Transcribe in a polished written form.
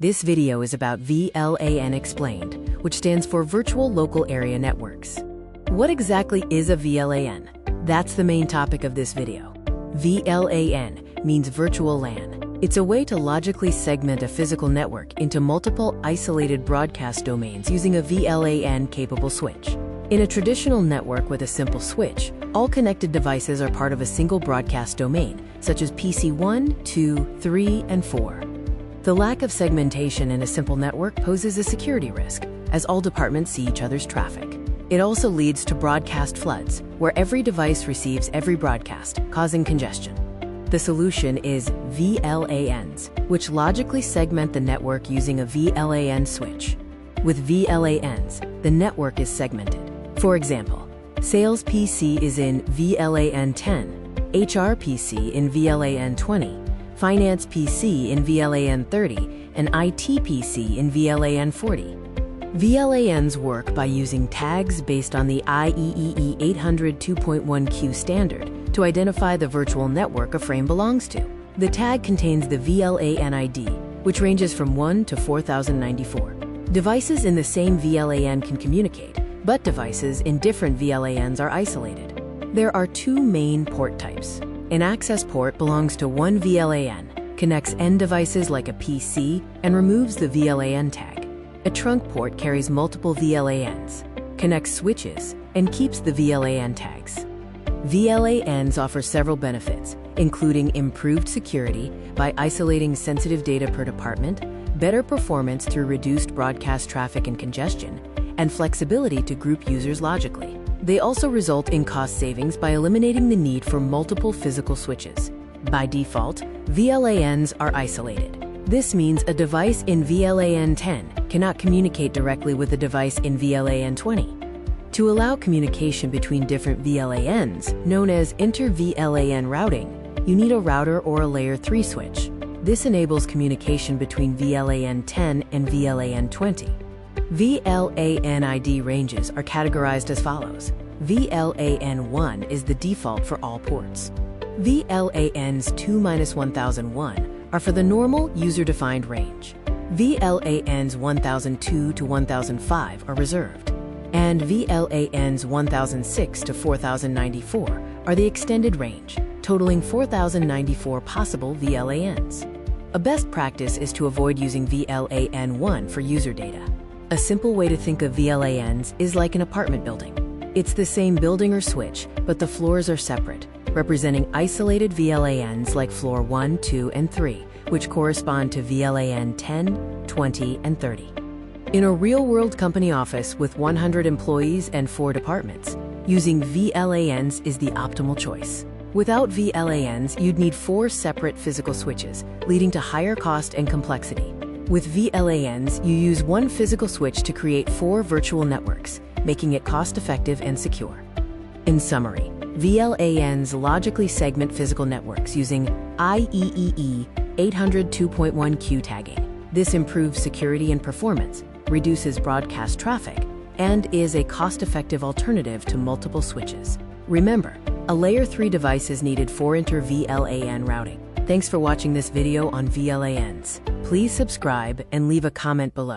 This video is about VLAN Explained, which stands for Virtual Local Area Networks. What exactly is a VLAN? That's the main topic of this video. VLAN means virtual LAN. It's a way to logically segment a physical network into multiple isolated broadcast domains using a VLAN-capable switch. In a traditional network with a simple switch, all connected devices are part of a single broadcast domain, such as PC 1, 2, 3, and 4. The lack of segmentation in a simple network poses a security risk, as all departments see each other's traffic. It also leads to broadcast floods, where every device receives every broadcast, causing congestion. The solution is VLANs, which logically segment the network using a VLAN switch. With VLANs, the network is segmented. For example, Sales PC is in VLAN 10, HR PC in VLAN 20, Finance PC in VLAN 30, and IT PC in VLAN 40. VLANs work by using tags based on the IEEE 802.1q standard to identify the virtual network a frame belongs to. The tag contains the VLAN ID, which ranges from 1 to 4094. Devices in the same VLAN can communicate, but devices in different VLANs are isolated. There are two main port types. An access port belongs to one VLAN, connects end devices like a PC, and removes the VLAN tag. A trunk port carries multiple VLANs, connects switches, and keeps the VLAN tags. VLANs offer several benefits, including improved security by isolating sensitive data per department, better performance through reduced broadcast traffic and congestion, and flexibility to group users logically. They also result in cost savings by eliminating the need for multiple physical switches. By default, VLANs are isolated. This means a device in VLAN 10 cannot communicate directly with a device in VLAN 20. To allow communication between different VLANs, known as inter-VLAN routing, you need a router or a layer 3 switch. This enables communication between VLAN 10 and VLAN 20. VLAN ID ranges are categorized as follows. VLAN 1 is the default for all ports. VLANs 2-1001 are for the normal user-defined range. VLANs 1002 to 1005 are reserved. And VLANs 1006 to 4094 are the extended range, totaling 4094 possible VLANs. A best practice is to avoid using VLAN 1 for user data. A simple way to think of VLANs is like an apartment building. It's the same building or switch, but the floors are separate, representing isolated VLANs like floor 1, 2, and 3, which correspond to VLAN 10, 20, and 30. In a real-world company office with 100 employees and 4 departments, using VLANs is the optimal choice. Without VLANs, you'd need 4 separate physical switches, leading to higher cost and complexity. With VLANs, you use one physical switch to create 4 virtual networks, making it cost-effective and secure. In summary, VLANs logically segment physical networks using IEEE 802.1q tagging. This improves security and performance, reduces broadcast traffic, and is a cost-effective alternative to multiple switches. Remember, a layer 3 device is needed for inter-VLAN routing. Thanks for watching this video on VLANs. Please subscribe and leave a comment below.